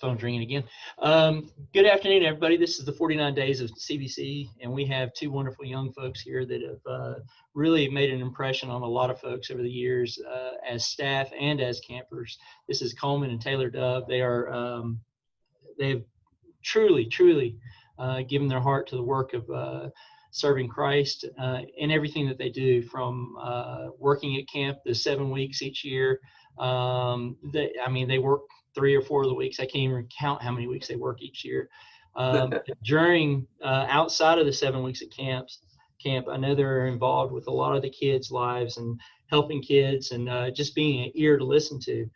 Phone's ringing again. Good afternoon, everybody. This is the 49 Days of CBC, and we have two wonderful young folks here that have really made an impression on a lot of folks over the years as staff and as campers. This is Coleman and Taylor Dove. They've truly given their heart to the work of serving Christ in everything that they do, from working at camp the 7 weeks each year. They work 3 or 4 of the weeks. I can't even count how many weeks they work each year. During outside of the 7 weeks at camp, I know they're involved with a lot of the kids' lives and helping kids and just being an ear to listen to.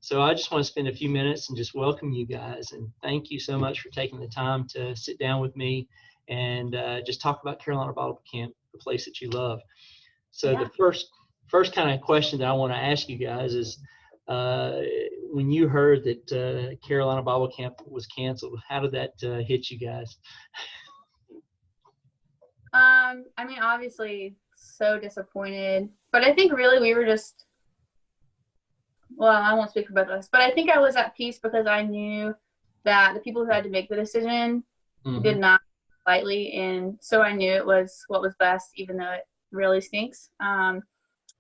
So I just want to spend a few minutes and just welcome you guys and thank you so much for taking the time to sit down with me and just talk about Carolina Bible Camp, the place that you love. So the first kind of question that I want to ask you guys is, when you heard that Carolina Bible Camp was canceled, how did that hit you guys? Obviously so disappointed, but I think really we were just, well, I won't speak for both of us, but I think I was at peace because I knew that the people who had to make the decision did not lightly, and so I knew it was what was best, even though it really stinks. And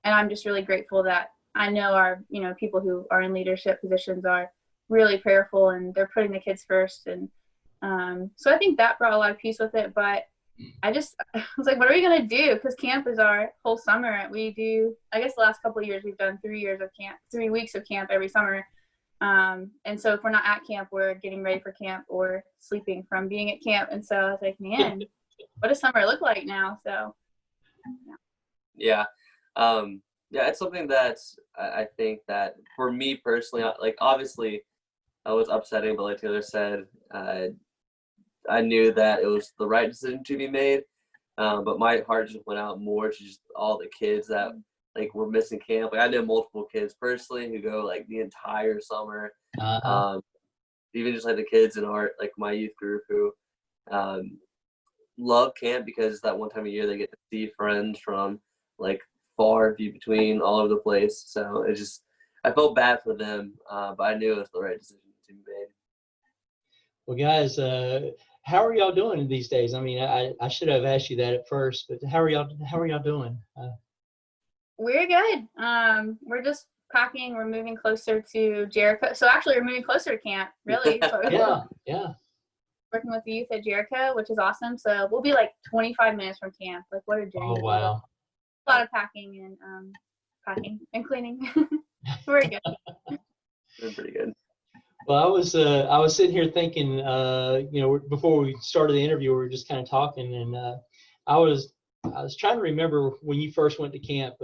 I'm just really grateful that I know our, people who are in leadership positions are really prayerful and they're putting the kids first. And so I think that brought a lot of peace with it. But I was like, what are we going to do? Because camp is our whole summer. We do, I guess the last couple of years, we've done 3 years of camp, 3 weeks of camp every summer. And so if we're not at camp, we're getting ready for camp or sleeping from being at camp. And so I was like, man, what does summer look like now? So, yeah. Yeah, it's something that I think that for me personally, like obviously it was upsetting, but like Taylor said, I knew that it was the right decision to be made. But my heart just went out more to just all the kids that like were missing camp. Like I know multiple kids personally who go like the entire summer. Even just like the kids in my youth group who love camp because it's that one time a year they get to see friends from like far few between all over the place. So I felt bad for them, but I knew it was the right decision to be made. Well, guys, how are y'all doing these days? I mean, I should have asked you that at first, but how are y'all doing? We're good. We're just packing. We're moving closer to Jericho. So actually, we're moving closer to camp, really. So yeah. Working with the youth at Jericho, which is awesome. So we'll be like 25 minutes from camp. Like, what a journey. Oh, wow. A lot of packing and cleaning. Very good. Doing pretty good. Well, I was sitting here thinking, before we started the interview, we were just kind of talking, and I was trying to remember when you first went to camp,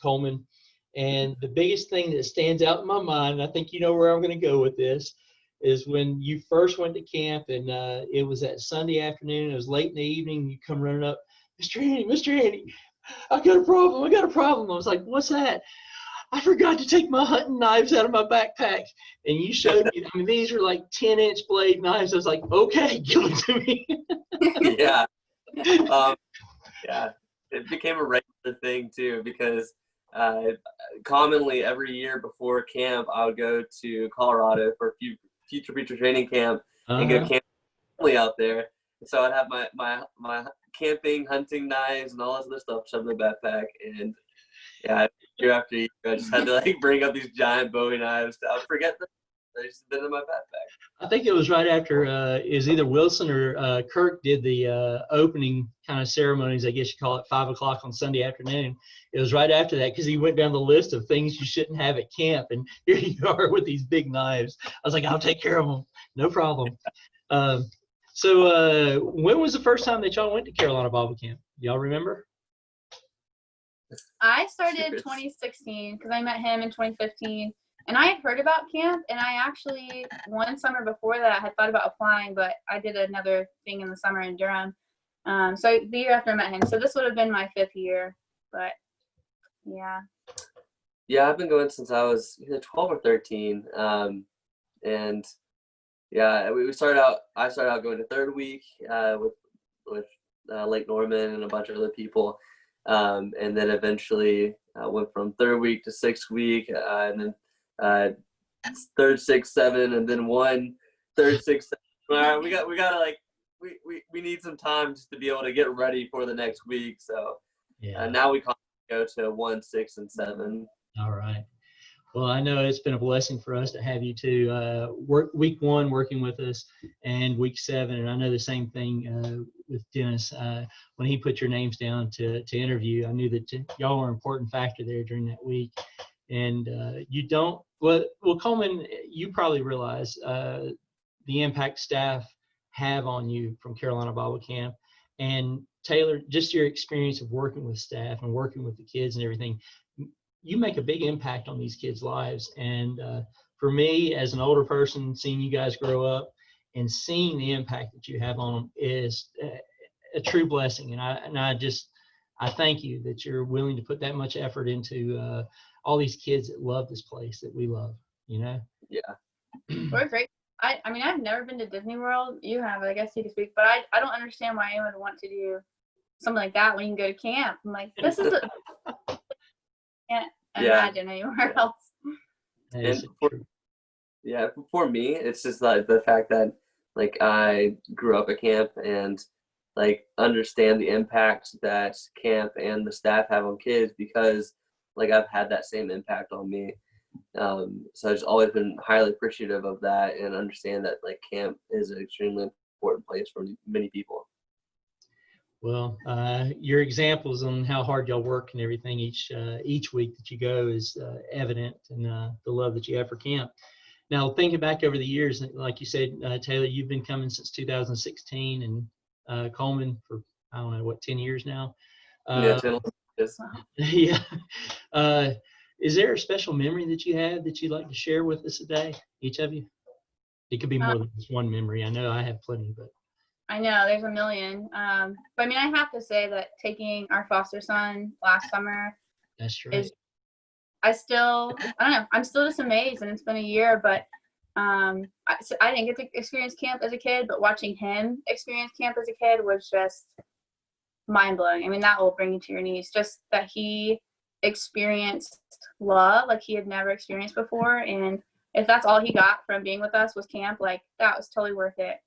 Coleman, and the biggest thing that stands out in my mind, and I think you know where I'm going to go with this, is when you first went to camp, and it was that Sunday afternoon. It was late in the evening. You come running up, Mr. Andy, I got a problem. I was like, what's that? I forgot to take my hunting knives out of my backpack. And you showed me, I mean, these are like 10-inch blade knives. I was like, okay, give them to me. Yeah. Yeah. It became a regular thing too, because commonly every year before camp, I would go to Colorado for future training camp and go camping out there. So I'd have my camping, hunting knives, and all this other stuff shoved in my backpack. And yeah, year after year, I just had to like bring up these giant Bowie knives. I would forget them. They just been in my backpack. I think it was right after is either Wilson or Kirk did the opening kind of ceremonies, I guess you call it, 5 o'clock on Sunday afternoon. It was right after that because he went down the list of things you shouldn't have at camp, and here you are with these big knives. I was like, I'll take care of them, no problem. So when was the first time that y'all went to Carolina Bible Camp? Y'all remember? I started 2016 because I met him in 2015. And I had heard about camp, and I actually, one summer before that, had thought about applying, but I did another thing in the summer in Durham. So the year after I met him. So this would have been my 5th year, but yeah. Yeah, I've been going since I was either 12 or 13. And yeah, I started out going to 3rd week with Lake Norman and a bunch of other people. And then eventually went from 3rd week to 6th week, and then third, sixth, seven, and then one third, sixth, seven. All right, we gotta like we need some time just to be able to get ready for the next week. So now we go to 1, 6, and 7. All right. Well, I know it's been a blessing for us to have you two work week 1 working with us, and week 7. And I know the same thing with Dennis. When he put your names down to interview, I knew that y'all were an important factor there during that week. And you don't, well, Coleman, you probably realize the impact staff have on you from Carolina Bible Camp. And Taylor, just your experience of working with staff and working with the kids and everything, you make a big impact on these kids' lives. And for me, as an older person, seeing you guys grow up and seeing the impact that you have on them is a true blessing. And I thank you that you're willing to put that much effort into all these kids that love this place that we love, you know? Yeah. We're great. I mean, I've never been to Disney World. You have, I guess you can speak, but I don't understand why anyone would want to do something like that when you can go to camp. I'm like, this is can't imagine anywhere else. And for me, it's just like the fact that like I grew up at camp and like understand the impact that camp and the staff have on kids because like I've had that same impact on me. So I've just always been highly appreciative of that and understand that like camp is an extremely important place for many people. Well, your examples on how hard y'all work and everything each week that you go is evident in the love that you have for camp. Now, thinking back over the years, like you said, Taylor, you've been coming since 2016, and Coleman for, I don't know, what, 10 years now? 10 years. Yeah. Is there a special memory that you have that you'd like to share with us today, each of you? It could be more than just one memory. I know I have plenty, but. I know there's a million. But I mean, I have to say that taking our foster son last summer. That's right. I don't know. I'm still just amazed, and it's been a year, but I didn't get to experience camp as a kid, but watching him experience camp as a kid was just mind-blowing. I mean, that will bring you to your knees. Just that he experienced love like he had never experienced before, and if that's all he got from being with us was camp, like that was totally worth it.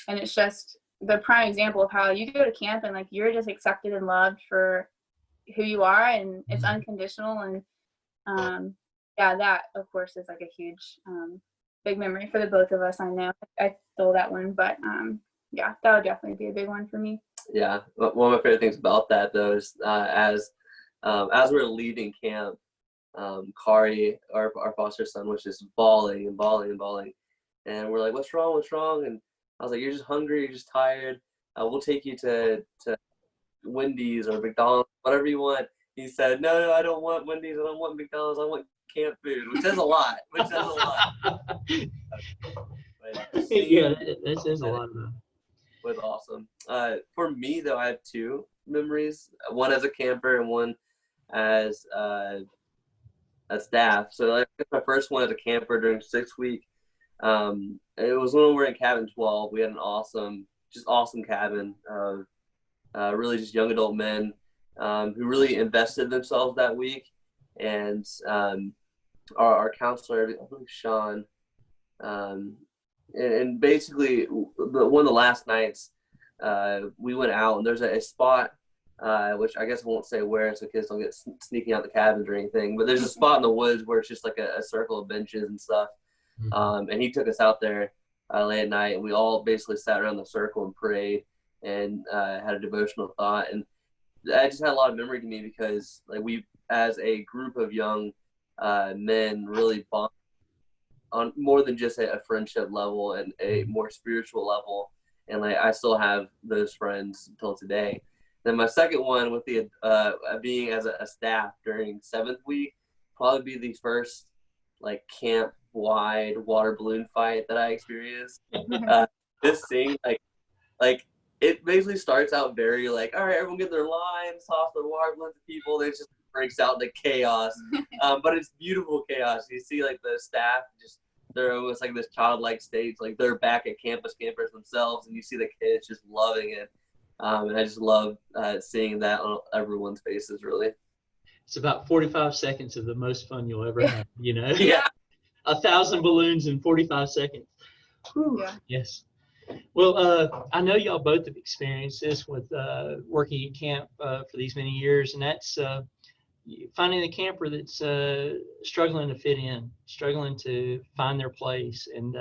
And it's just the prime example of how you go to camp and like you're just accepted and loved for who you are, and it's unconditional. And that of course is like a huge big memory for the both of us. I know I stole that one, but that would definitely be a big one for me. Yeah, one of my favorite things about that though is as we're leaving camp, Kari, our foster son, was just bawling and bawling and bawling, and we're like, what's wrong? And I was like, you're just hungry, you're just tired. We'll take you to Wendy's or McDonald's, whatever you want. He said, no, I don't want Wendy's, I don't want McDonald's, I want camp food, which says a lot. Yeah, that says a lot. Was awesome. For me though, I have 2 memories. One as a camper and one as staff. So like my first one as a camper during 6th week. It was when we were in cabin 12. We had an awesome cabin of really just young adult men who really invested themselves that week. And our counselor, I believe Sean, and basically one of the last nights we went out and there's a spot which I guess I won't say where so kids don't get sneaking out the cabins or anything, but there's a spot in the woods where it's just like a circle of benches and stuff. And he took us out there late at night, and we all basically sat around the circle and prayed and had a devotional thought. And that just had a lot of memory to me because like we, as a group of young men, really bonded on more than just a friendship level and a more spiritual level. And like I still have those friends until today. Then my second one with the being as a staff during 7th week, probably be the first like camp wide water balloon fight that I experienced. This thing like it basically starts out very like, all right, everyone get their lines, toss their water balloons at people, then it just breaks out into chaos. But it's beautiful chaos. You see like the staff just, they're almost like this childlike state, like they're back at campus campers themselves, and you see the kids just loving it. And I just love seeing that on everyone's faces, really. It's about 45 seconds of the most fun you'll ever have, you know? Yeah. 1,000 balloons in 45 seconds. Whew. Yeah. Yes. Well, I know y'all both have experienced this with working at camp for these many years, and that's finding a camper that's struggling to fit in, struggling to find their place, and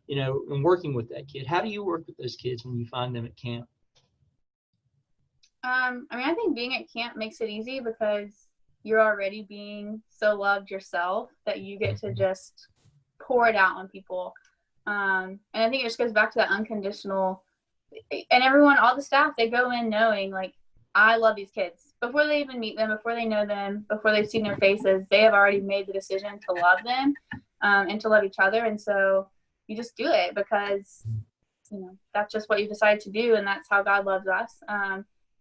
and working with that kid. How do you work with those kids when you find them at camp? I think being at camp makes it easy because you're already being so loved yourself that you get to just pour it out on people. And I think it just goes back to that unconditional, and everyone, all the staff, they go in knowing, like, I love these kids. Before they even meet them, before they know them, before they've seen their faces, they have already made the decision to love them and to love each other. And so you just do it because, that's just what you decide to do, and that's how God loves us.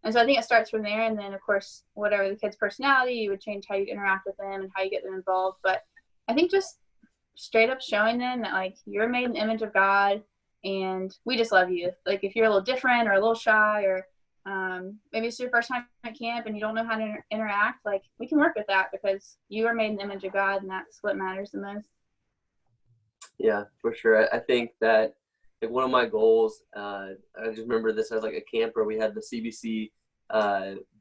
And so I think it starts from there, and then, of course, whatever the kid's personality, you would change how you interact with them and how you get them involved. But I think just straight up showing them that, like, you're made in the image of God, and we just love you. Like, if you're a little different or a little shy, or maybe it's your first time at camp and you don't know how to interact, like, we can work with that because you are made in the image of God, and that's what matters the most. Yeah, for sure. I think that, like, one of my goals, I just remember this as like a camper, we had the CBC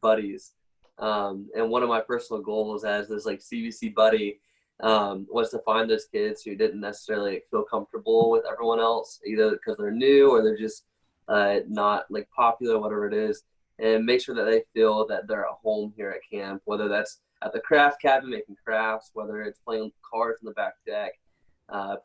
buddies. And one of my personal goals as this like CBC buddy was to find those kids who didn't necessarily feel comfortable with everyone else, either because they're new or they're just not like popular, whatever it is, and make sure that they feel that they're at home here at camp, whether that's at the craft cabin making crafts, whether it's playing cards in the back deck,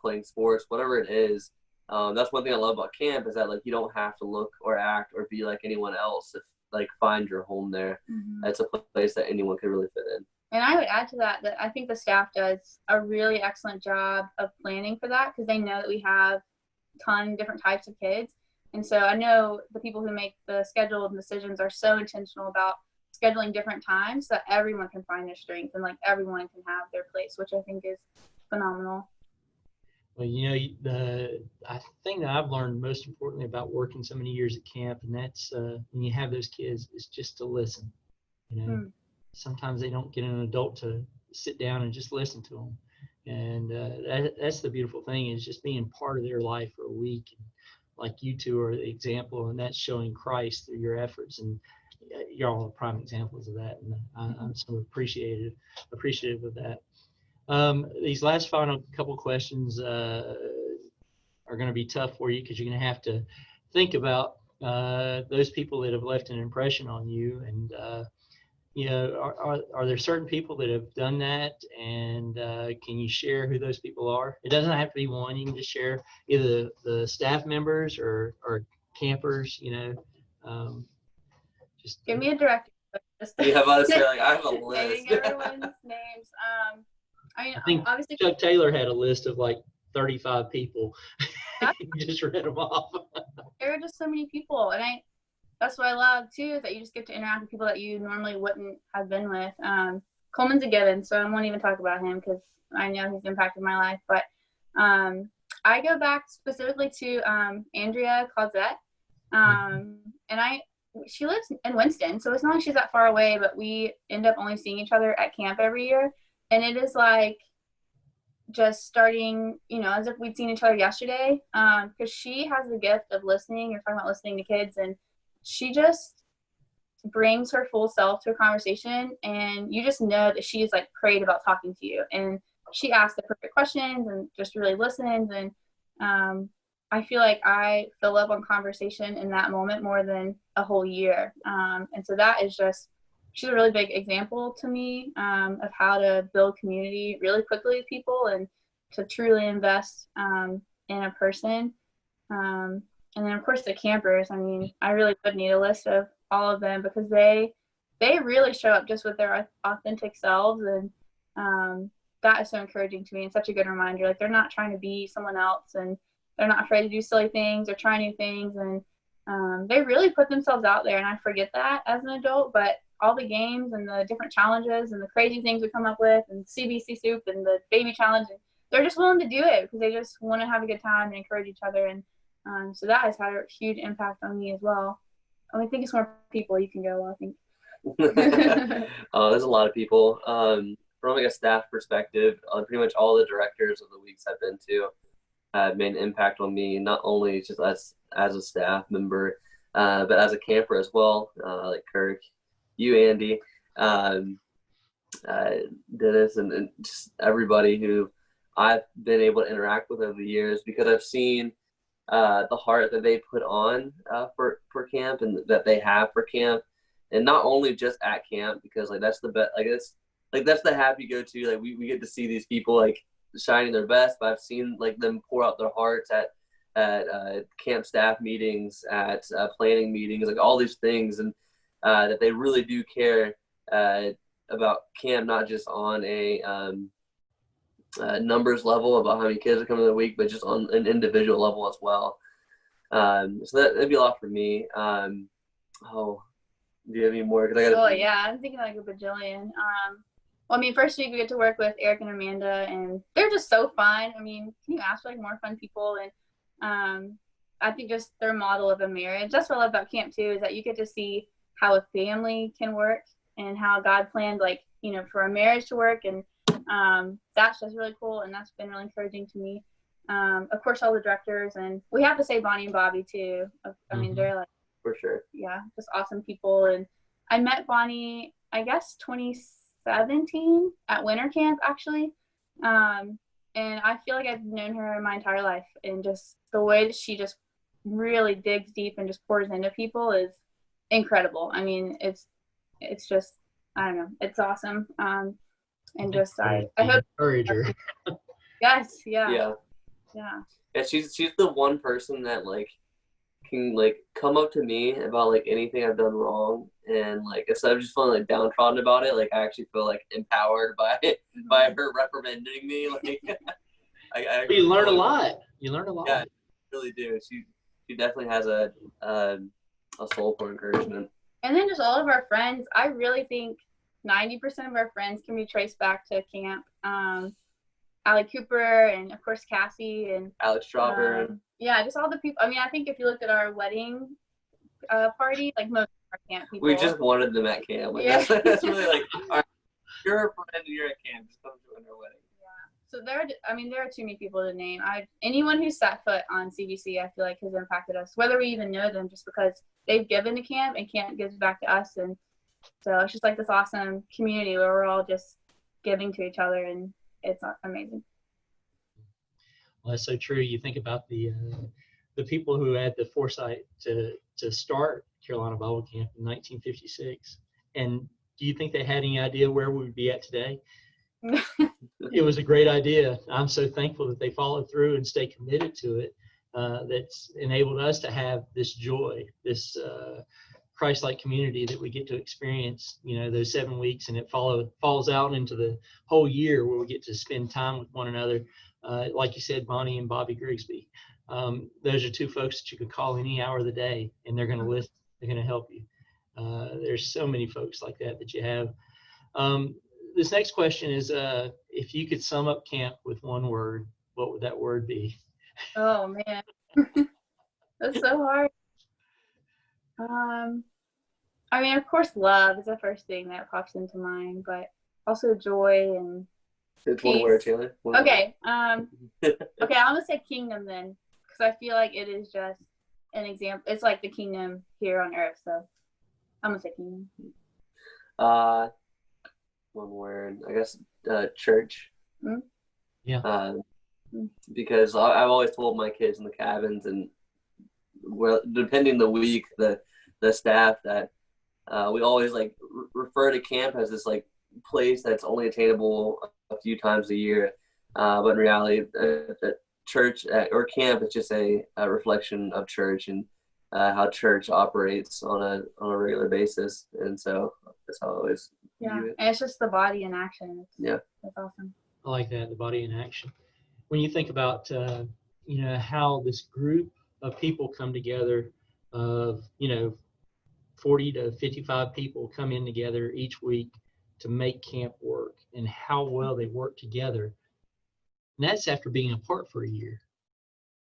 playing sports, whatever it is. That's one thing I love about camp is that, like, you don't have to look or act or be like anyone else to, like, find your home there. Mm-hmm. It's a place that anyone could really fit in. And I would add to that I think the staff does a really excellent job of planning for that because they know that we have a ton of different types of kids. And so I know the people who make the schedule and decisions are so intentional about scheduling different times so that everyone can find their strength and, like, everyone can have their place, which I think is phenomenal. Well, the thing that I've learned most importantly about working so many years at camp, and that's when you have those kids, is just to listen. Sometimes they don't get an adult to sit down and just listen to them, and that's the beautiful thing, is just being part of their life for a week. And like you two are the example, and that's showing Christ through your efforts, and you're all prime examples of that. And I'm so appreciative of that. These last final couple questions are going to be tough for you because you're going to have to think about those people that have left an impression on you. And, are there certain people that have done that? And can you share who those people are? It doesn't have to be one. You can just share either the staff members or campers, just give me a direct. Yeah, I was like, I have a list. Naming everyone's names. I think obviously Chuck Taylor had a list of like 35 people. You just read them off. There are just so many people, and that's what I love too, is that you just get to interact with people that you normally wouldn't have been with. Coleman's a given, so I won't even talk about him because I know he's impacted my life. But I go back specifically to Andrea Clausette, and she lives in Winston, so it's not like she's that far away, but we end up only seeing each other at camp every year. And it is like just starting, as if we'd seen each other yesterday, because she has the gift of listening. You're talking about listening to kids, and she just brings her full self to a conversation, and you just know that she's, like, prayed about talking to you. And she asks the perfect questions and just really listens. And I feel like I fill up on conversation in that moment more than a whole year. And so that is just, she's a really big example to me of how to build community really quickly with people and to truly invest in a person. And then, of course, the campers. I mean, I really would need a list of all of them because they really show up just with their authentic selves. And that is so encouraging to me and such a good reminder. Like, they're not trying to be someone else, and they're not afraid to do silly things or try new things. And they really put themselves out there. And I forget that as an adult, but all the games and the different challenges and the crazy things we come up with and CBC soup and the baby challenge, and they're just willing to do it because they just want to have a good time and encourage each other. And so that has had a huge impact on me as well. I think it's more people. You can go, I think. Oh, there's a lot of people. from like a staff perspective, pretty much all the directors of the weeks I've been to have made an impact on me, not only just as a staff member, but as a camper as well. Like Kirk, you, Andy, Dennis, and just everybody who I've been able to interact with over the years, because I've seen the heart that they put on for camp, and that they have for camp, and not only just at camp, because like that's the best, that's the happy go to. Like we get to see these people like shining their best, but I've seen like them pour out their hearts at camp staff meetings, at planning meetings, like all these things, and that they really do care about camp, not just on a numbers level about how many kids are coming in the week, but just on an individual level as well. So that'd be a lot for me. Do you have any more? Yeah, I'm thinking like a bajillion. Well, I mean, first week we get to work with Eric and Amanda, and they're just so fun. I mean, can you ask for like more fun people? And I think just their model of a marriage. That's what I love about camp too, is that you get to see how a family can work and how God planned, like, you know, for a marriage to work. And that's just really cool, and that's been really encouraging to me. Of course, all the directors, and we have to say Bonnie and Bobby too. I mean, they're like, for sure, yeah, just awesome people. And I met Bonnie, I guess 2017 at winter camp actually, and I feel like I've known her my entire life, and just the way that she just really digs deep and just pours into people is incredible. I mean, it's just, I don't know, it's awesome. And just I hope encourage her. Yes, yeah. She's the one person that like can like come up to me about like anything I've done wrong, and like instead of just feeling like downtrodden about it, like I actually feel like empowered by her reprimanding me. Like you learn a lot. You learn a lot. Yeah, you really do. She definitely has a soul for encouragement. And then just all of our friends, I really think 90% of our friends can be traced back to camp. Allie Cooper, and of course Cassie, and Alex Strawber. Yeah, just all the people. I mean, I think if you looked at our wedding party, like most of our camp people. We just wanted them at camp. Like, yeah. that's really like, all right, you're a friend and you're at camp. Just come to our wedding. Yeah. So there are too many people to name. Anyone who's set foot on CBC, I feel like has impacted us, whether we even know them, just because they've given to camp and camp gives back to us. And so it's just like this awesome community where we're all just giving to each other, and it's amazing. Well, that's so true. You think about the people who had the foresight to start Carolina Bible Camp in 1956, and do you think they had any idea where we would be at today? It was a great idea. I'm so thankful that they followed through and stayed committed to it. That's enabled us to have this joy, this Christ-like community that we get to experience, you know, those 7 weeks, and it falls out into the whole year where we get to spend time with one another. Like you said, Bonnie and Bobby Grigsby. Those are two folks that you can call any hour of the day, and they're going to listen. They're going to help you. There's so many folks like that you have. This next question is, if you could sum up camp with one word, what would that word be? Oh, man. That's so hard. I mean, of course, love is the first thing that pops into mind, but also joy and it's peace. One word, Taylor. Okay. Okay, I'm gonna say kingdom then, because I feel like it is just an example. It's like the kingdom here on earth, so I'm gonna say kingdom. One word, I guess, church. Mm-hmm. Yeah. Because I've always told my kids in the cabins, and well, depending the week, the staff, that we always like refer to camp as this like place that's only attainable a few times a year, but in reality, church or camp is just a reflection of church and how church operates on a regular basis, and so that's how I always view it. And it's just the body in action. That's awesome. I like that, the body in action. When you think about you know, how this group of people come together, of 40 to 55 people come in together each week to make camp work, and how well they work together. And that's after being apart for a year.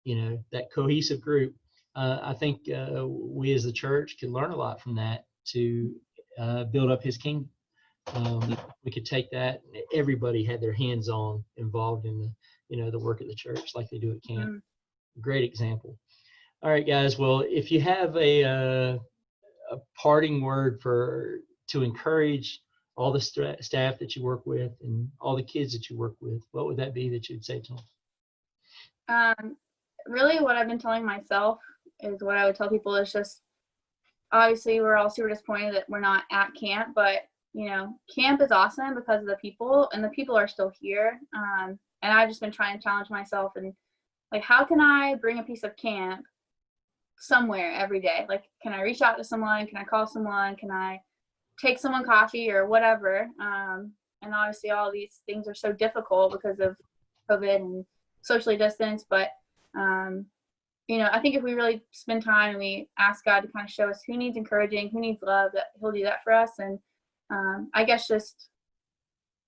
You know, that cohesive group. I think we as the church can learn a lot from that to build up his kingdom. we could take that. Everybody had their hands on involved in the work of the church like they do at camp. Great example. All right, guys. Well, if you have a parting word to encourage all the staff that you work with and all the kids that you work with, what would that be that you'd say to them? Really what I've been telling myself is what I would tell people is just, obviously we're all super disappointed that we're not at camp, but camp is awesome because of the people, and the people are still here. And I've just been trying to challenge myself and like, how can I bring a piece of camp somewhere every day? Like, can I reach out to someone? Can I call someone? Can I take someone coffee or whatever? And obviously all these things are so difficult because of COVID and socially distance. But, I think if we really spend time and we ask God to kind of show us who needs encouraging, who needs love, that he'll do that for us. And I guess just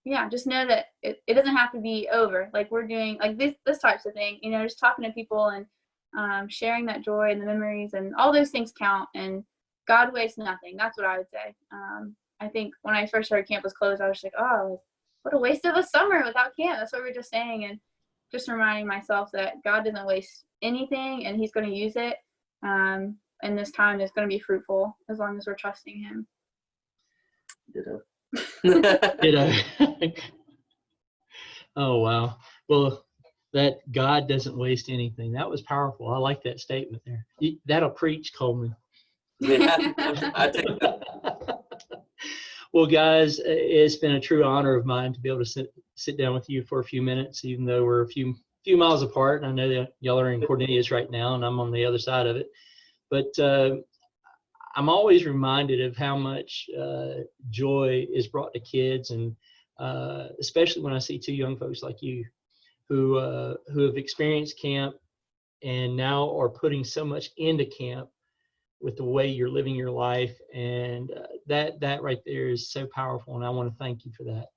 know that it doesn't have to be over. Like we're doing like this types of thing, just talking to people and sharing that joy and the memories and all those things count, and God wastes nothing. That's what I would say. I think when I first heard camp was closed, I was like, oh, what a waste of a summer without camp. That's what we were just saying. And just reminding myself that God doesn't waste anything and he's going to use it. And this time is going to be fruitful as long as we're trusting him. Ditto. Oh, wow. Well, that God doesn't waste anything. That was powerful. I like that statement there. That'll preach, Coleman. Yeah, I take that. Well, guys, it's been a true honor of mine to be able to sit down with you for a few minutes, even though we're a few miles apart. I know that y'all are in Cornelius right now, and I'm on the other side of it. But I'm always reminded of how much joy is brought to kids, and especially when I see two young folks like you who have experienced camp and now are putting so much into camp with the way you're living your life. And that right there is so powerful, and I want to thank you for that.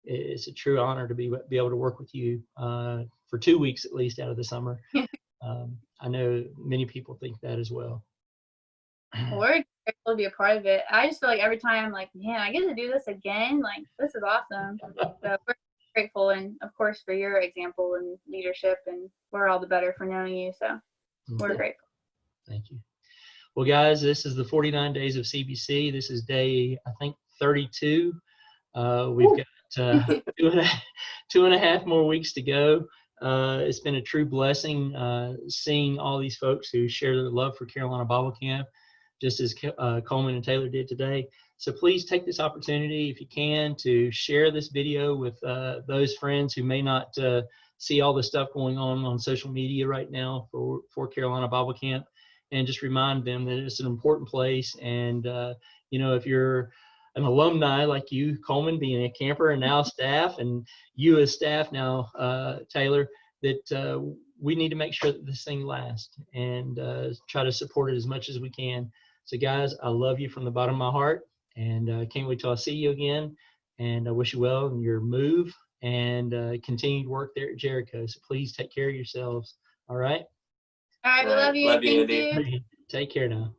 It's a true honor to be able to work with you for 2 weeks at least out of the summer. I know many people think that as well. We're grateful to be a part of it. I just feel like every time I'm like, man, I get to do this again. Like, this is awesome. So we're grateful, and of course for your example and leadership, and we're all the better for knowing you. So we're grateful. Thank you. Well, guys, this is the 49 days of CBC. This is day, I think, 32. We've got 2.5 more weeks to go. It's been a true blessing seeing all these folks who share their love for Carolina Bible Camp, just as Coleman and Taylor did today. So please take this opportunity, if you can, to share this video with those friends who may not see all the stuff going on social media right now for Carolina Bible Camp, and just remind them that it's an important place. And, if you're an alumni like you, Coleman, being a camper and now staff, and you as staff now, Taylor, that we need to make sure that this thing lasts and try to support it as much as we can. So guys, I love you from the bottom of my heart, and can't wait till I see you again. And I wish you well in your move and continued work there at Jericho. So please take care of yourselves. All right. All right. We love you. Love you, Thank Andy. you. Take care now.